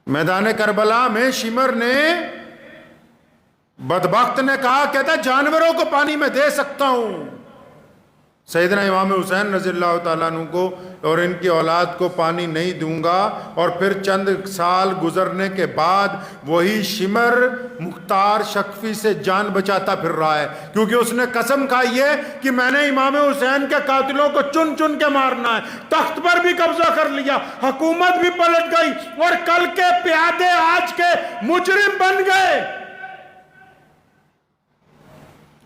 میدان کربلا میں شمر نے بدبخت نے کہا، کہتا جانوروں کو پانی میں دے سکتا ہوں، سیدنا امام حسین رضی اللہ تعالیٰ عنہ کو اور ان کی اولاد کو پانی نہیں دوں گا۔ اور پھر چند سال گزرنے کے بعد وہی شمر مختار شکفی سے جان بچاتا پھر رہا ہے، کیونکہ اس نے قسم کھائی ہے کہ میں نے امام حسین کے قاتلوں کو چن چن کے مارنا ہے۔ تخت پر بھی قبضہ کر لیا، حکومت بھی پلٹ گئی، اور کل کے پیادے آج کے مجرم بن گئے۔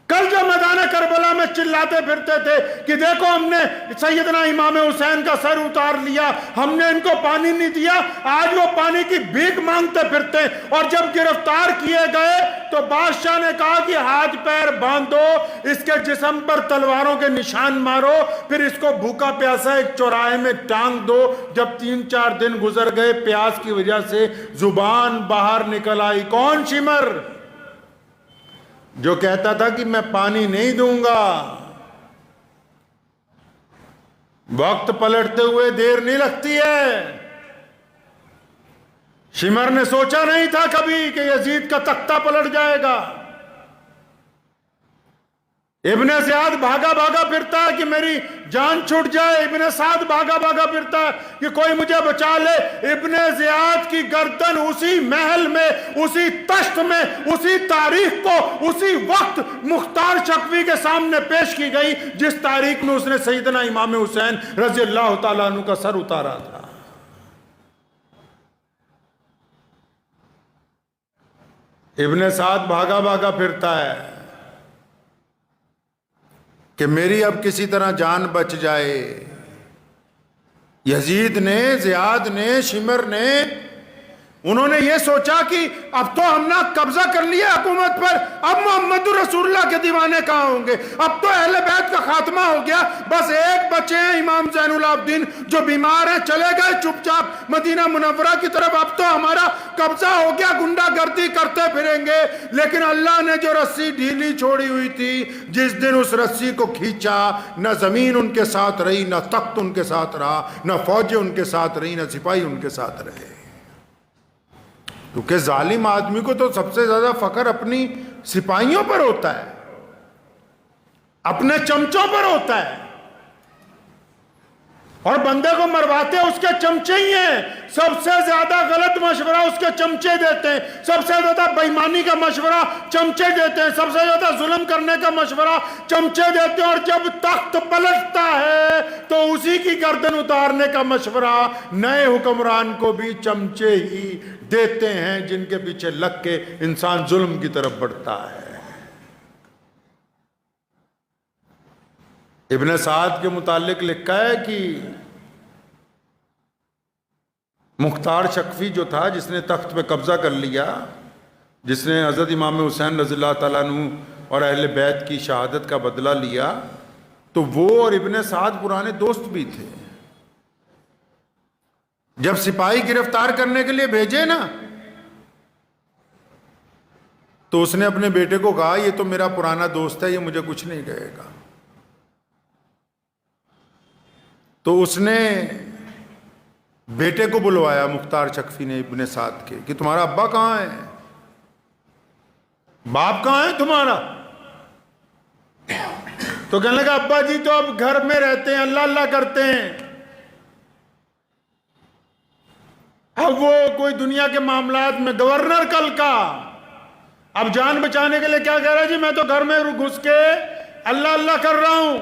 کل جو میدان کربلا میں چلاتے پھرتے تھے کہ دیکھو ہم نے سیدنا امام حسین کا سر اتار لیا، ہم نے ان کو پانی نہیں دیا، آج وہ پانی کی بھیک مانگتے پھرتے ہیں۔ اور جب گرفتار کیے گئے تو بادشاہ نے کہا کہ ہاتھ پیر باندھو، اس کے جسم پر تلواروں کے نشان مارو، پھر اس کو بھوکا پیاسا ایک چوراہے میں ٹانگ دو۔ جب 3-4 دن گزر گئے، پیاس کی وجہ سے زبان باہر نکل آئی۔ کون؟ شمر، جو کہتا تھا کہ میں پانی نہیں دوں گا۔ وقت پلٹتے ہوئے دیر نہیں لگتی ہے۔ شمر نے سوچا نہیں تھا کبھی کہ یزید کا تختہ پلٹ جائے گا۔ ابن زیاد بھاگا بھاگا پھرتا ہے کہ میری جان چھوٹ جائے، ابن سعد بھاگا بھاگا پھرتا ہے کہ کوئی مجھے بچا لے۔ ابن زیاد کی گردن اسی محل میں، اسی تشت میں، اسی تاریخ کو اسی وقت مختار شکوی کے سامنے پیش کی گئی جس تاریخ میں اس نے سیدنا امام حسین رضی اللہ تعالیٰ عنہ کا سر اتارا تھا۔ ابن سعد بھاگا بھاگا پھرتا ہے کہ میری اب کسی طرح جان بچ جائے۔ یزید نے، زیاد نے، شمر نے، انہوں نے یہ سوچا کہ اب تو ہم نے قبضہ کر لیا حکومت پر، اب محمد رسول اللہ کے دیوانے کہاں ہوں گے؟ اب تو اہل بیت کا خاتمہ ہو گیا، بس ایک بچے ہیں امام زین العابدین جو بیمار ہیں، چلے گئے چپ چاپ مدینہ منورہ کی طرف، اب تو ہمارا قبضہ ہو گیا، گنڈا گردی کرتے پھریں گے۔ لیکن اللہ نے جو رسی ڈھیلی چھوڑی ہوئی تھی، جس دن اس رسی کو کھینچا، نہ زمین ان کے ساتھ رہی، نہ تخت ان کے ساتھ رہا، نہ فوجیں ان کے ساتھ رہی، نہ سپاہی ان کے ساتھ رہے۔ کیونکہ ظالم آدمی کو تو سب سے زیادہ فخر اپنی سپاہیوں پر ہوتا ہے، اپنے چمچوں پر ہوتا ہے، اور بندے کو مرواتے اس کے چمچے ہی ہیں۔ سب سے زیادہ غلط مشورہ اس کے چمچے دیتے ہیں، سب سے زیادہ بے ایمانی کا مشورہ چمچے دیتے ہیں، سب سے زیادہ ظلم کرنے کا مشورہ چمچے دیتے ہیں، اور جب تخت پلٹتا ہے تو اسی کی گردن اتارنے کا مشورہ نئے حکمران کو بھی چمچے ہی دیتے ہیں، جن کے پیچھے لگ کے انسان ظلم کی طرف بڑھتا ہے۔ ابن سعد کے متعلق لکھا ہے کہ مختار شکفی جو تھا، جس نے تخت پہ قبضہ کر لیا، جس نے حضرت امام حسین رضی اللہ تعالیٰ عنہ اور اہل بیت کی شہادت کا بدلہ لیا، تو وہ اور ابن سعد پرانے دوست بھی تھے۔ جب سپاہی گرفتار کرنے کے لیے بھیجے نا، تو اس نے اپنے بیٹے کو کہا یہ تو میرا پرانا دوست ہے، یہ مجھے کچھ نہیں کہے گا۔ تو اس نے بیٹے کو بلوایا، مختار شکفی نے ابن سعد کے، کہ تمہارا ابا کہاں ہے، باپ کہاں ہے تمہارا؟ تو کہنے لگا ابا جی تو اب گھر میں رہتے ہیں، اللہ اللہ کرتے ہیں، اب وہ کوئی دنیا کے معاملات میں گورنر کل کا، اب جان بچانے کے لیے کیا کہہ رہا ہے جی میں تو گھر میں گھس کے اللہ اللہ کر رہا ہوں۔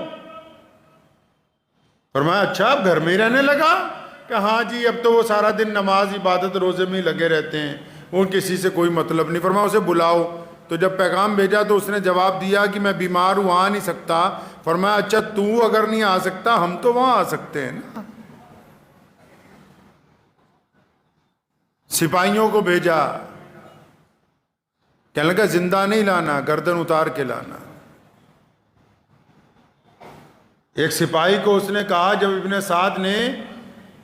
فرمایا اچھا اب گھر میں ہی رہنے لگا؟ کہ ہاں جی اب تو وہ سارا دن نماز عبادت روزے میں ہی لگے رہتے ہیں، وہ کسی سے کوئی مطلب نہیں۔ فرمایا اسے بلاؤ۔ تو جب پیغام بھیجا تو اس نے جواب دیا کہ میں بیمار ہوں، آ نہیں سکتا۔ فرمایا اچھا تو اگر نہیں آ سکتا ہم تو وہاں آ سکتے ہیں نا۔ سپاہیوں کو بھیجا، کہنے لگا زندہ نہیں لانا، گردن اتار کے لانا۔ ایک سپاہی کو اس نے کہا جب ابن سعد نے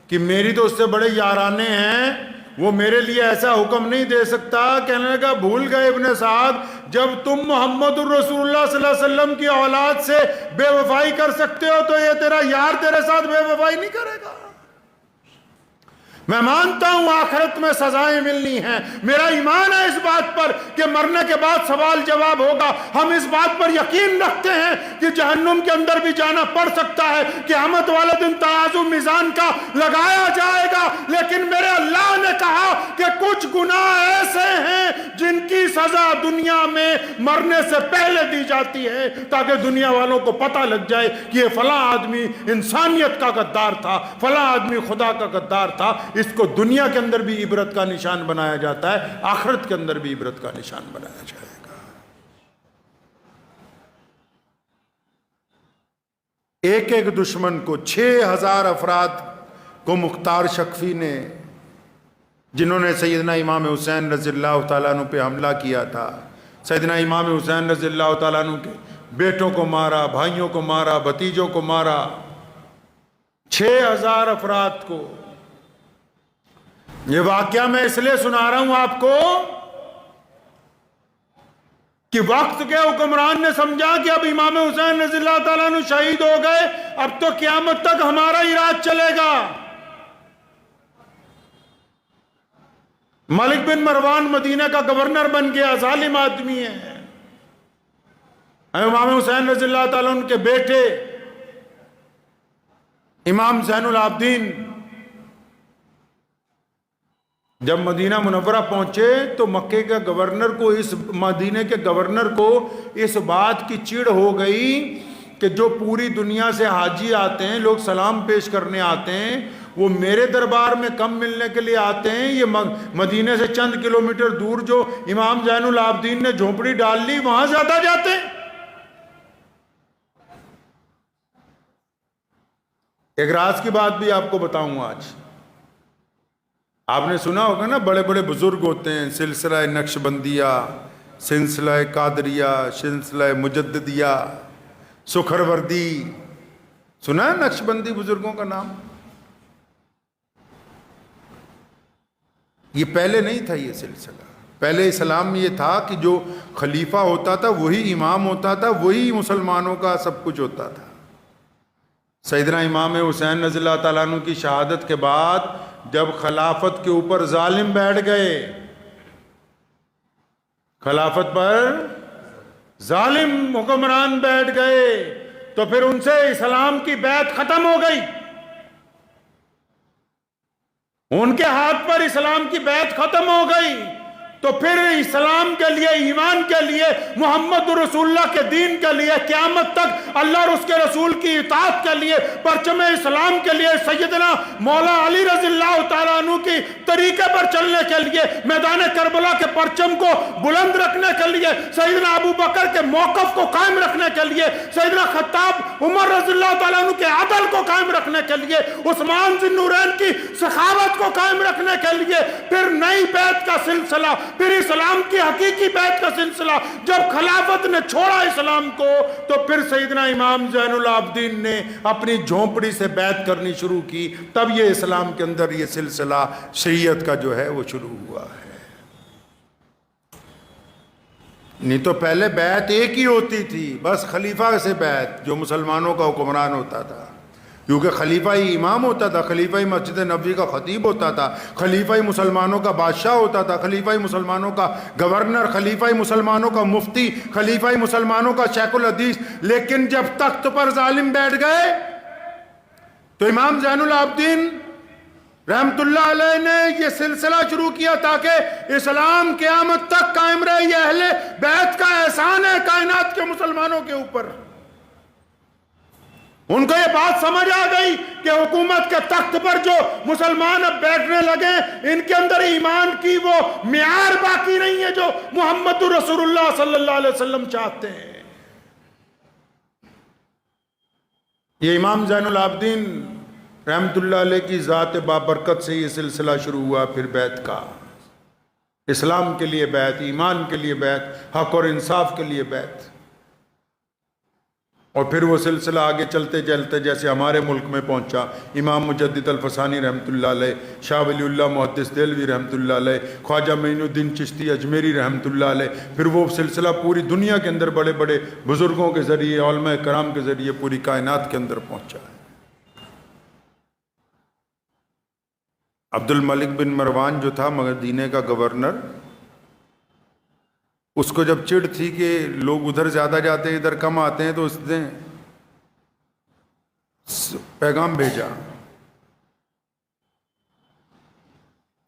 کہ میری تو اس سے بڑے یارانے ہیں، وہ میرے لیے ایسا حکم نہیں دے سکتا، کہنے لگا بھول گئے ابن سعد جب تم محمد الرسول اللہ صلی اللہ علیہ وسلم کی اولاد سے بے وفائی کر سکتے ہو تو یہ تیرا یار تیرے ساتھ بے وفائی نہیں کرے گا۔ میں مانتا ہوں آخرت میں سزائیں ملنی ہیں، میرا ایمان ہے اس بات پر کہ مرنے کے بعد سوال جواب ہوگا، ہم اس بات پر یقین رکھتے ہیں کہ جہنم کے اندر بھی جانا پڑ سکتا ہے، قیامت والے دن ترازو میزان کا لگایا جائے گا، لیکن میرے اللہ نے کہا کہ کچھ گناہ ایسے ہیں جن کی سزا دنیا میں مرنے سے پہلے دی جاتی ہے تاکہ دنیا والوں کو پتہ لگ جائے کہ یہ فلاں آدمی انسانیت کا غدار تھا، فلاں آدمی خدا کا غدار تھا۔ اس کو دنیا کے اندر بھی عبرت کا نشان بنایا جاتا ہے، آخرت کے اندر بھی عبرت کا نشان بنایا جائے گا۔ ایک ایک دشمن کو 6000 افراد کو مختار شکفی نے، جنہوں نے سیدنا امام حسین رضی اللہ تعالیٰ عنہ پہ حملہ کیا تھا، سیدنا امام حسین رضی اللہ تعالیٰ عنہ کے بیٹوں کو مارا، بھائیوں کو مارا، بھتیجوں کو مارا، 6000 افراد کو۔ یہ واقعہ میں اس لیے سنا رہا ہوں آپ کو کہ وقت کے حکمران نے سمجھا کہ اب امام حسین رضی اللہ تعالیٰ عنہ شہید ہو گئے، اب تو قیامت تک ہمارا ہی راج چلے گا۔ ملک بن مروان مدینہ کا گورنر بن گیا، ظالم آدمی ہے۔ امام حسین رضی اللہ تعالیٰ عنہ کے بیٹے امام زین العابدین جب مدینہ منورہ پہنچے تو مکے کے گورنر کو، اس مدینہ کے گورنر کو اس بات کی چڑ ہو گئی کہ جو پوری دنیا سے حاجی آتے ہیں، لوگ سلام پیش کرنے آتے ہیں، وہ میرے دربار میں کم ملنے کے لیے آتے ہیں، یہ مدینہ سے چند کلومیٹر دور جو امام زین العابدین نے جھونپڑی ڈال لی وہاں زیادہ جاتے ہیں۔ ایک راز کی بات بھی آپ کو بتاؤں آج۔ آپ نے سنا ہوگا نا، بڑے بڑے بزرگ ہوتے ہیں، سلسلہ نقشبندیہ، سلسلہ قادریہ، سلسلہ مجددیہ، سکھروردی، سنا ہے نقشبندی بزرگوں کا نام؟ یہ پہلے نہیں تھا یہ سلسلہ، پہلے اسلام میں یہ تھا کہ جو خلیفہ ہوتا تھا وہی امام ہوتا تھا، وہی مسلمانوں کا سب کچھ ہوتا تھا۔ سیدنا امام حسین رضی اللہ تعالیٰ عنہ کی شہادت کے بعد جب خلافت کے اوپر ظالم بیٹھ گئے، خلافت پر ظالم حکمران بیٹھ گئے، تو پھر ان سے اسلام کی بیعت ختم ہو گئی، ان کے ہاتھ پر اسلام کی بیعت ختم ہو گئی، تو پھر اسلام کے لیے، ایمان کے لیے، محمد رسول اللہ کے دین کے لیے، قیامت تک اللہ اور اس کے رسول کی اطاعت کے لیے، پرچم اسلام کے لیے، سیدنا مولا علی رضی اللہ تعالیٰ عنہ کی طریقے پر چلنے کے لیے، میدان کربلا کے پرچم کو بلند رکھنے کے لیے، سیدنا ابو بکر کے موقف کو قائم رکھنے کے لیے، سیدنا خطاب عمر رضی اللہ تعالیٰ عنہ کے عدل کو قائم رکھنے کے لیے، عثمان ذی النورین کی سخاوت کو قائم رکھنے کے لیے، پھر نئی بیعت کا سلسلہ، پھر اسلام کی حقیقی بیعت کا سلسلہ۔ جب خلافت نے چھوڑا اسلام کو تو پھر سیدنا امام زین العابدین نے اپنی جھونپڑی سے بیعت کرنی شروع کی، تب یہ اسلام کے اندر یہ سلسلہ شیعیت کا جو ہے وہ شروع ہوا ہے۔ نہیں تو پہلے بیعت ایک ہی ہوتی تھی، بس خلیفہ سے بیعت، جو مسلمانوں کا حکمران ہوتا تھا، کیونکہ خلیفہ ہی امام ہوتا تھا، خلیفہ ہی مسجد نبوی کا خطیب ہوتا تھا، خلیفہ ہی مسلمانوں کا بادشاہ ہوتا تھا، خلیفہ ہی مسلمانوں کا گورنر، خلیفہ ہی مسلمانوں کا مفتی، خلیفہ ہی مسلمانوں کا شیخ الحدیث۔ لیکن جب تخت پر ظالم بیٹھ گئے تو امام زین العابدین رحمت اللہ علیہ نے یہ سلسلہ شروع کیا تاکہ اسلام قیامت تک قائم رہے۔ یہ اہل بیت کا احسان ہے کائنات کے مسلمانوں کے اوپر۔ ان کو یہ بات سمجھ آ گئی کہ حکومت کے تخت پر جو مسلمان اب بیٹھنے لگے، ان کے اندر ایمان کی وہ معیار باقی نہیں ہے جو محمد رسول اللہ صلی اللہ علیہ وسلم چاہتے ہیں۔ یہ امام زین العابدین رحمت اللہ علیہ کی ذات بابرکت سے یہ سلسلہ شروع ہوا، پھر بیعت کا، اسلام کے لیے بیعت، ایمان کے لیے بیعت، حق اور انصاف کے لیے بیعت، اور پھر وہ سلسلہ آگے چلتے چلتے جیسے ہمارے ملک میں پہنچا، امام مجدد الفسانی رحمت اللہ علیہ، شاہ ولی اللہ محدث دہلوی رحمت اللہ علیہ، خواجہ معین الدین چشتی اجمیری رحمت اللہ علیہ، پھر وہ سلسلہ پوری دنیا کے اندر بڑے بڑے بزرگوں کے ذریعے، علماء کرام کے ذریعے پوری کائنات کے اندر پہنچا ہے۔ عبد الملک بن مروان جو تھا مدینے کا گورنر، اس کو جب چڑ تھی کہ لوگ ادھر زیادہ جاتے ہیں ادھر کم آتے ہیں، تو اس نے پیغام بھیجا،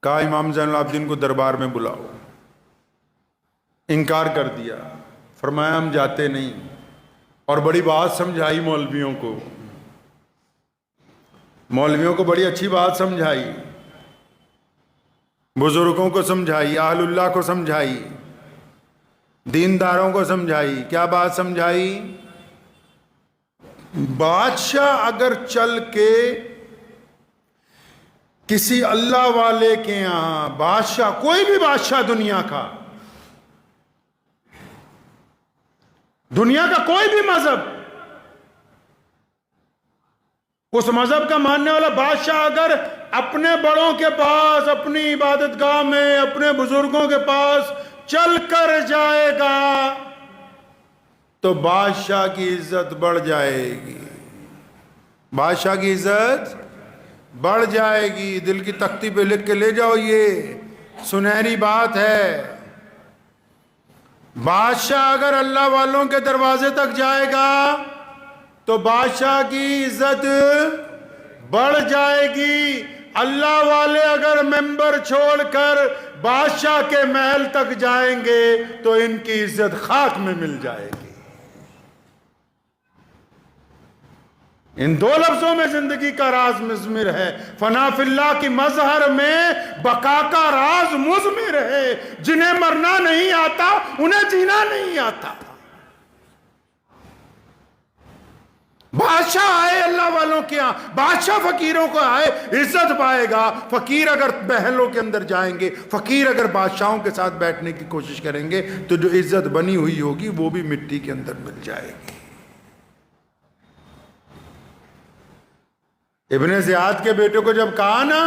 کہا امام زین العابدین کو دربار میں بلاؤ۔ انکار کر دیا، فرمایا ہم جاتے نہیں، اور بڑی بات سمجھائی مولویوں کو، مولویوں کو بڑی اچھی بات سمجھائی، بزرگوں کو سمجھائی، اہل اللہ کو سمجھائی، دینداروں کو سمجھائی۔ کیا بات سمجھائی؟ بادشاہ اگر چل کے کسی اللہ والے کے یہاں، بادشاہ کوئی بھی بادشاہ دنیا کا کوئی بھی مذہب، اس مذہب کا ماننے والا بادشاہ اگر اپنے بڑوں کے پاس، اپنی عبادت گاہ میں، اپنے بزرگوں کے پاس چل کر جائے گا تو بادشاہ کی عزت بڑھ جائے گی، بادشاہ کی عزت بڑھ جائے گی۔ دل کی تختی پہ لکھ کے لے جاؤ، یہ سنہری بات ہے۔ بادشاہ اگر اللہ والوں کے دروازے تک جائے گا تو بادشاہ کی عزت بڑھ جائے گی۔ اللہ والے اگر ممبر چھوڑ کر بادشاہ کے محل تک جائیں گے تو ان کی عزت خاک میں مل جائے گی۔ ان دو لفظوں میں زندگی کا راز مضمر ہے۔ فنا فی اللہ کی مظہر میں بقا کا راز مضمر ہے۔ جنہیں مرنا نہیں آتا انہیں جینا نہیں آتا۔ بادشاہ آئے اللہ والوں کے ہاں، بادشاہ فقیروں کو آئے، عزت پائے گا۔ فقیر اگر محلوں کے اندر جائیں گے، فقیر اگر بادشاہوں کے ساتھ بیٹھنے کی کوشش کریں گے تو جو عزت بنی ہوئی ہوگی وہ بھی مٹی کے اندر مل جائے گی۔ ابن زیاد کے بیٹے کو جب کہا نا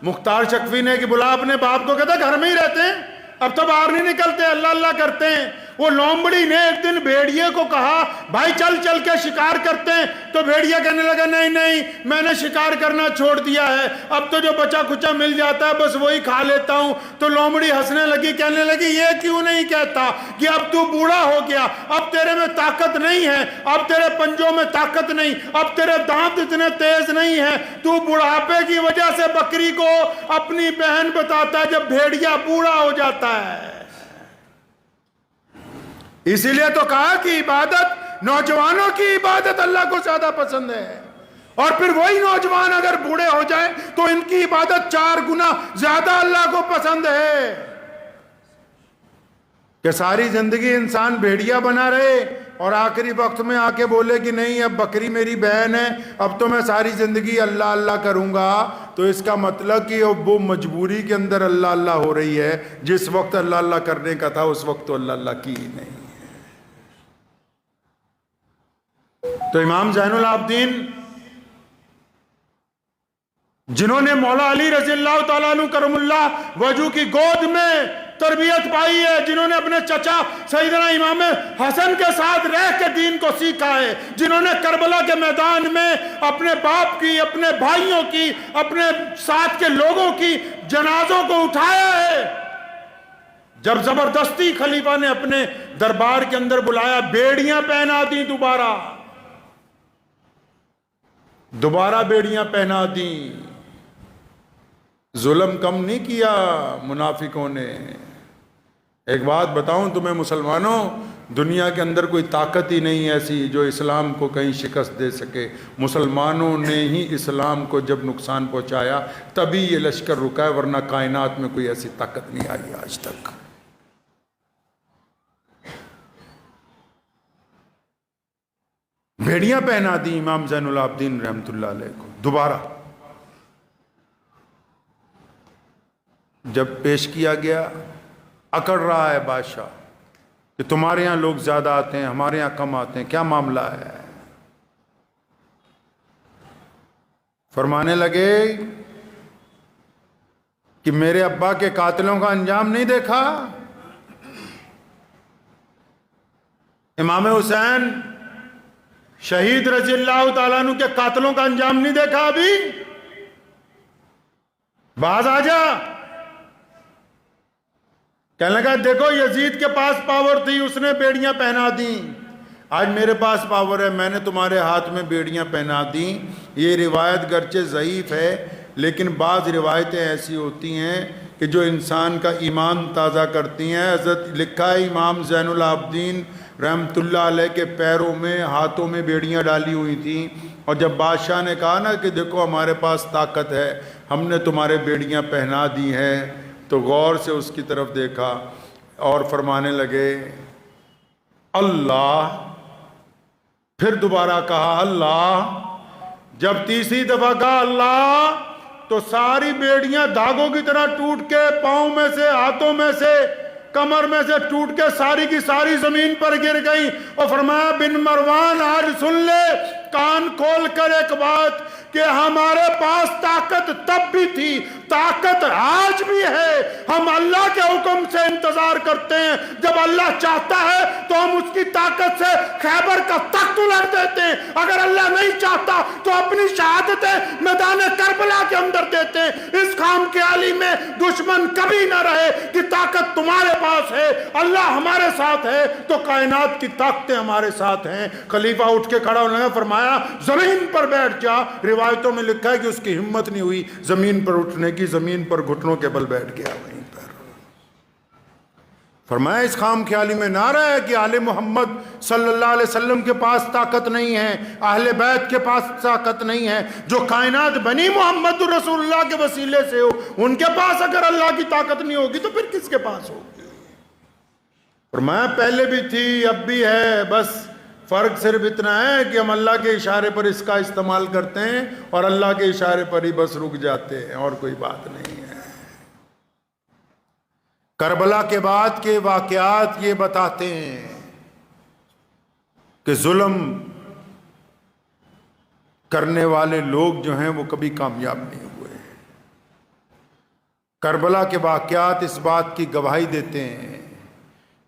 مختار شکفی نے کہ بلا اپنے باپ کو، کہتا گھر میں ہی رہتے ہیں، اب تو باہر نہیں نکلتے، اللہ اللہ کرتے ہیں۔ وہ لومبڑی نے ایک دن بھیڑیے کو کہا بھائی چل چل کے شکار کرتے ہیں، تو بھیڑیا کہنے لگا نہیں نہیں میں نے شکار کرنا چھوڑ دیا ہے، اب تو جو بچا کچا مل جاتا ہے بس وہی کھا لیتا ہوں۔ تو لومڑی ہنسنے لگی، کہنے لگی یہ کیوں نہیں کہتا کہ اب تو بوڑھا ہو گیا، اب تیرے میں طاقت نہیں ہے، اب تیرے پنجوں میں طاقت نہیں، اب تیرے دانت اتنے تیز نہیں ہیں، تو بڑھاپے کی وجہ سے بکری کو اپنی بہن بتاتا ہے جب بھیڑیا بوڑھا ہو جاتا ہے۔ اسی لیے تو کہا کہ عبادت، نوجوانوں کی عبادت اللہ کو زیادہ پسند ہے، اور پھر وہی نوجوان اگر بوڑھے ہو جائیں تو ان کی عبادت 4 گنا زیادہ اللہ کو پسند ہے۔ کہ ساری زندگی انسان بھیڑیا بنا رہے اور آخری وقت میں آ کے بولے کہ نہیں اب بکری میری بہن ہے، اب تو میں ساری زندگی اللہ اللہ کروں گا، تو اس کا مطلب کہ وہ مجبوری کے اندر اللہ اللہ ہو رہی ہے، جس وقت اللہ اللہ کرنے کا تھا اس وقت تو اللہ اللہ کی ہی نہیں۔ تو امام زین العابدین جنہوں نے مولا علی رضی اللہ تعالیٰ عنہ کرم اللہ وجہ کی گود میں تربیت پائی ہے، جنہوں نے اپنے چچا سیدنا امام حسن کے ساتھ رہ کے دین کو سیکھا ہے، جنہوں نے کربلا کے میدان میں اپنے باپ کی، اپنے بھائیوں کی، اپنے ساتھ کے لوگوں کی جنازوں کو اٹھایا ہے، جب زبردستی خلیفہ نے اپنے دربار کے اندر بلایا، بیڑیاں پہنا دی، دوبارہ بیڑیاں پہنا دیں، ظلم کم نہیں کیا منافقوں نے۔ ایک بات بتاؤں تمہیں مسلمانوں، دنیا کے اندر کوئی طاقت ہی نہیں ایسی جو اسلام کو کہیں شکست دے سکے۔ مسلمانوں نے ہی اسلام کو جب نقصان پہنچایا تبھی یہ لشکر رکا ہے، ورنہ کائنات میں کوئی ایسی طاقت نہیں آئی آج تک۔ بھیڑیاں پہنا دی امام زین العابدین رحمت اللہ علیہ کو۔ دوبارہ جب پیش کیا گیا، اکڑ رہا ہے بادشاہ کہ تمہارے ہاں لوگ زیادہ آتے ہیں، ہمارے ہاں کم آتے ہیں، کیا معاملہ ہے؟ فرمانے لگے کہ میرے ابا کے قاتلوں کا انجام نہیں دیکھا؟ امام حسین شہید رضی اللہ تعالیٰ عنہ کے قاتلوں کا انجام نہیں دیکھا ابھی؟ باز آ جا. کہنے لگا دیکھو یزید کے پاس پاور تھی، اس نے بیڑیاں پہنا دیں. آج میرے پاس پاور ہے، میں نے تمہارے ہاتھ میں بیڑیاں پہنا دیں. یہ روایت گرچہ ضعیف ہے لیکن بعض روایتیں ایسی ہوتی ہیں کہ جو انسان کا ایمان تازہ کرتی ہیں. حضرت لکھا ہے امام زین العابدین رحمۃ اللہ علیہ کے پیروں میں ہاتھوں میں بیڑیاں ڈالی ہوئی تھیں، اور جب بادشاہ نے کہا نا کہ دیکھو ہمارے پاس طاقت ہے، ہم نے تمہارے بیڑیاں پہنا دی ہیں، تو غور سے اس کی طرف دیکھا اور فرمانے لگے اللہ. پھر دوبارہ کہا اللہ. جب تیسری دفعہ کہا اللہ تو ساری بیڑیاں دھاگوں کی طرح ٹوٹ کے پاؤں میں سے، ہاتھوں میں سے، کمر میں سے ٹوٹ کے ساری کی ساری زمین پر گر گئی. اور فرمایا بن مروان آج سن لے کان کھول کر ایک بات کہ ہمارے پاس طاقت تب بھی تھی، طاقت آج بھی ہے. ہم اللہ کے حکم سے انتظار کرتے ہیں، جب اللہ چاہتا ہے تو ہم اس کی طاقت سے خیبر کا تخت الٹ دیتے ہیں، اگر اللہ نہیں چاہتا تو اپنی شہادتیں میدان کربلا کے اندر دیتے ہیں. اس خام خیالی میں دشمن کبھی نہ رہے کہ طاقت تمہارے پاس ہے، اللہ ہمارے ساتھ ہے تو کائنات کی طاقتیں ہمارے ساتھ ہیں. خلیفہ اٹھ کے کھڑا ہونے لگا، فرمایا زمین پر بیٹھ جا. روایتوں میں لکھا ہے کہ اس کی ہمت نہیں ہوئی زمین پر اٹھنے کی، زمین پر گھٹنوں کے بل بیٹھ گیا وہیں پر. فرمایا اس خام خیالی میں نہ رہے کہ آل محمد صلی اللہ علیہ وسلم کے پاس طاقت نہیں ہے، اہل بیت کے پاس طاقت نہیں ہے. جو کائنات بنی محمد رسول اللہ کے وسیلے سے ہو، ان کے پاس اگر اللہ کی طاقت نہیں ہوگی تو پھر کس کے پاس ہوگی؟ فرمایا پہلے بھی تھی اب بھی ہے، بس فرق صرف اتنا ہے کہ ہم اللہ کے اشارے پر اس کا استعمال کرتے ہیں اور اللہ کے اشارے پر ہی بس رک جاتے ہیں، اور کوئی بات نہیں ہے. کربلا کے بعد کے واقعات یہ بتاتے ہیں کہ ظلم کرنے والے لوگ جو ہیں وہ کبھی کامیاب نہیں ہوئے. کربلا کے واقعات اس بات کی گواہی دیتے ہیں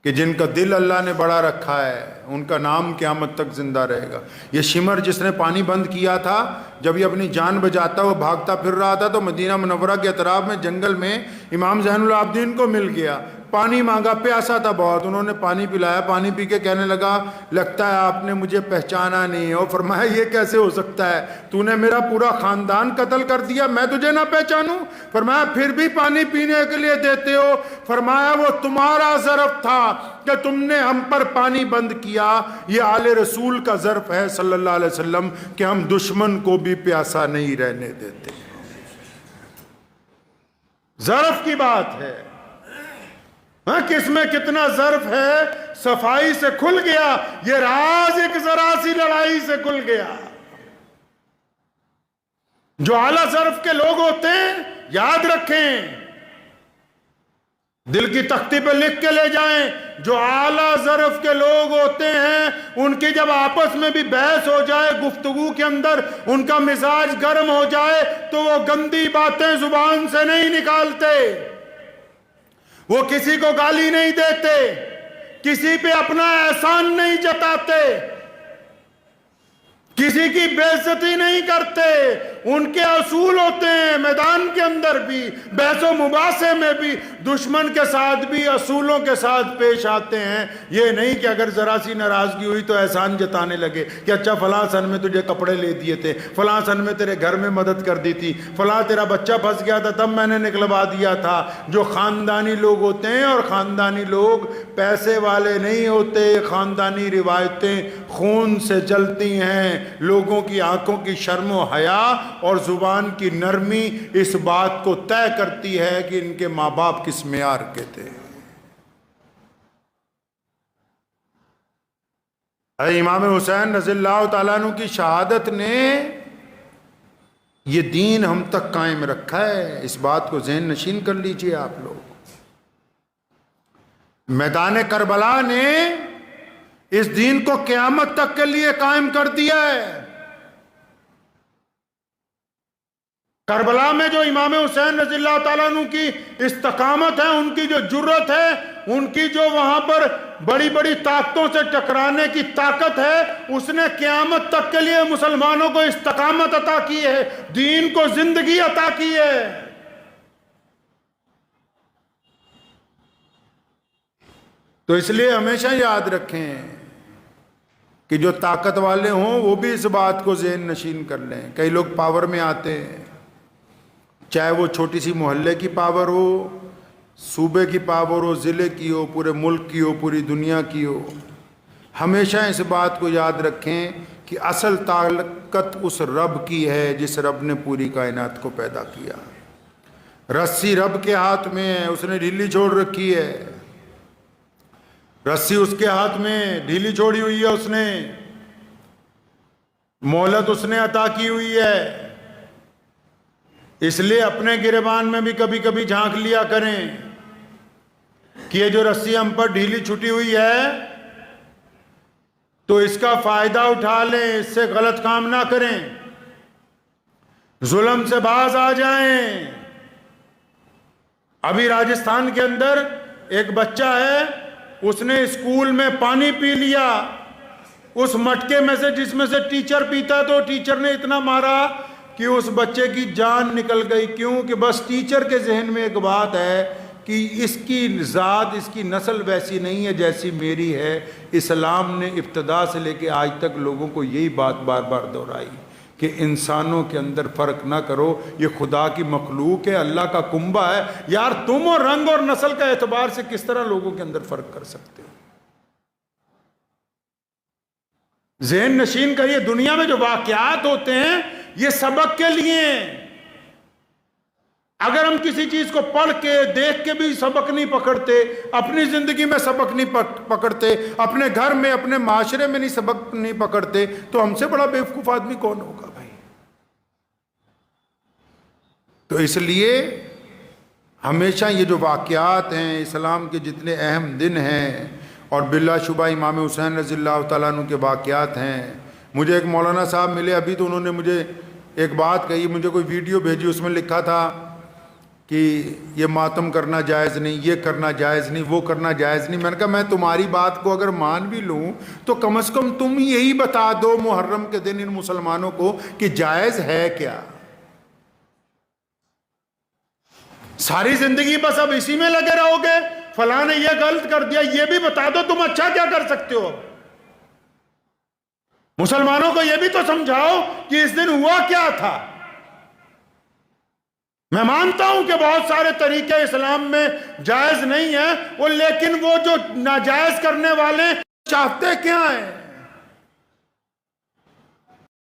کہ جن کا دل اللہ نے بڑا رکھا ہے ان کا نام قیامت تک زندہ رہے گا. یہ شمر جس نے پانی بند کیا تھا، جب یہ اپنی جان بچاتا وہ بھاگتا پھر رہا تھا تو مدینہ منورہ کے اطراف میں جنگل میں امام زین العابدین کو مل گیا. پانی مانگا، پیاسا تھا بہت، انہوں نے پانی پلایا. پانی پی کے کہنے لگا لگتا ہے آپ نے مجھے پہچانا نہیں. اور فرمایا یہ کیسے ہو سکتا ہے، تو نے میرا پورا خاندان قتل کر دیا، میں تجھے نہ پہچانوں؟ فرمایا پھر بھی پانی پینے کے لیے دیتے ہو؟ فرمایا وہ تمہارا ظرف تھا کہ تم نے ہم پر پانی بند کیا. یہ آل رسول کا ظرف ہے صلی اللہ علیہ وسلم کہ ہم دشمن کو بھی پیاسا نہیں رہنے دیتے. ظرف کی بات ہے، ہاں کس میں کتنا ظرف ہے صفائی سے کھل گیا. یہ راز ایک ذرا سی لڑائی سے کھل گیا. جو اعلیٰ ظرف کے لوگ ہوتے ہیں یاد رکھیں، دل کی تختی پہ لکھ کے لے جائیں، جو اعلیٰ ظرف کے لوگ ہوتے ہیں ان کی جب آپس میں بھی بحث ہو جائے، گفتگو کے اندر ان کا مزاج گرم ہو جائے تو وہ گندی باتیں زبان سے نہیں نکالتے، وہ کسی کو گالی نہیں دیتے، کسی پہ اپنا احسان نہیں جتاتے، کسی کی بے عزتی نہیں کرتے. ان کے اصول ہوتے ہیں میدان کے اندر بھی، بحث و مباحثے میں بھی، دشمن کے ساتھ بھی اصولوں کے ساتھ پیش آتے ہیں. یہ نہیں کہ اگر ذرا سی ناراضگی ہوئی تو احسان جتانے لگے کہ اچھا فلاں سن میں تجھے کپڑے لے دیے تھے، فلاں سن میں تیرے گھر میں مدد کر دی تھی، فلاں تیرا بچہ پھنس گیا تھا تب میں نے نکلوا دیا تھا. جو خاندانی لوگ ہوتے ہیں، اور خاندانی لوگ پیسے والے نہیں ہوتے، خاندانی روایتیں خون سے جلتی ہیں. لوگوں کی آنکھوں کی شرم و حیا اور زبان کی نرمی اس بات کو طے کرتی ہے کہ ان کے ماں باپ کس معیار کے تھے. امام حسین رضی اللہ تعالیٰ عنہ کی شہادت نے یہ دین ہم تک قائم رکھا ہے. اس بات کو ذہن نشین کر لیجئے آپ لوگ. میدان کربلا نے اس دین کو قیامت تک کے لیے قائم کر دیا ہے. کربلا میں جو امام حسین رضی اللہ تعالیٰ عنہ کی استقامت ہے، ان کی جو جرت ہے، ان کی جو وہاں پر بڑی بڑی طاقتوں سے ٹکرانے کی طاقت ہے، اس نے قیامت تک کے لیے مسلمانوں کو استقامت عطا کی ہے، دین کو زندگی عطا کی ہے. تو اس لیے ہمیشہ یاد رکھیں کہ جو طاقت والے ہوں وہ بھی اس بات کو ذہن نشین کر لیں. کئی لوگ پاور میں آتے ہیں، چاہے وہ چھوٹی سی محلے کی پاور ہو، صوبے کی پاور ہو، ضلع کی ہو، پورے ملک کی ہو، پوری دنیا کی ہو. ہمیشہ اس بات کو یاد رکھیں کہ اصل طاقت اس رب کی ہے جس رب نے پوری کائنات کو پیدا کیا. رسی رب کے ہاتھ میں ہے، اس نے ڈھیلی چھوڑ رکھی ہے. رسی اس کے ہاتھ میں ڈھیلی چھوڑی ہوئی ہے، اس نے مہلت اس نے عطا کی ہوئی ہے. اس لیے اپنے گریبان میں بھی کبھی کبھی جھانک لیا کریں کہ یہ جو رسی ہم پر ڈھیلی چھٹی ہوئی ہے تو اس کا فائدہ اٹھا لیں، اس سے غلط کام نہ کریں، ظلم سے باز آ جائیں. ابھی راجستھان کے اندر ایک بچہ ہے، اس نے اسکول میں پانی پی لیا اس مٹکے میں سے جس میں سے ٹیچر پیتا، تو ٹیچر نے اتنا مارا کہ اس بچے کی جان نکل گئی. کیوں کہ بس ٹیچر کے ذہن میں ایک بات ہے کہ اس کی ذات، اس کی نسل ویسی نہیں ہے جیسی میری ہے. اسلام نے ابتدا سے لے کے آج تک لوگوں کو یہی بات بار بار دہرائی کہ انسانوں کے اندر فرق نہ کرو، یہ خدا کی مخلوق ہے، اللہ کا کنبہ ہے. یار تم اور رنگ اور نسل کا اعتبار سے کس طرح لوگوں کے اندر فرق کر سکتے ہو؟ ذہن نشین کریے. دنیا میں جو واقعات ہوتے ہیں یہ سبق کے لیے ہیں. اگر ہم کسی چیز کو پڑھ کے دیکھ کے بھی سبق نہیں پکڑتے، اپنی زندگی میں سبق نہیں پکڑتے، اپنے گھر میں اپنے معاشرے میں نہیں سبق نہیں پکڑتے، تو ہم سے بڑا بیوقوف آدمی کون ہوگا بھائی؟ تو اس لیے ہمیشہ یہ جو واقعات ہیں، اسلام کے جتنے اہم دن ہیں، اور بلا شبہ امام حسین رضی اللہ تعالیٰ عنہ کے واقعات ہیں. مجھے ایک مولانا صاحب ملے ابھی، تو انہوں نے مجھے ایک بات کہی، مجھے کوئی ویڈیو بھیجی، اس میں لکھا تھا کہ یہ ماتم کرنا جائز نہیں، یہ کرنا جائز نہیں، وہ کرنا جائز نہیں. میں نے کہا میں تمہاری بات کو اگر مان بھی لوں تو کم از کم تم یہی بتا دو محرم کے دن ان مسلمانوں کو کہ جائز ہے کیا. ساری زندگی بس اب اسی میں لگے رہو گے، فلاں نے یہ غلط کر دیا، یہ بھی بتا دو تم اچھا کیا کر سکتے ہو. مسلمانوں کو یہ بھی تو سمجھاؤ کہ اس دن ہوا کیا تھا. میں مانتا ہوں کہ بہت سارے طریقے اسلام میں جائز نہیں ہیں، لیکن وہ جو ناجائز کرنے والے چاہتے کیا ہیں؟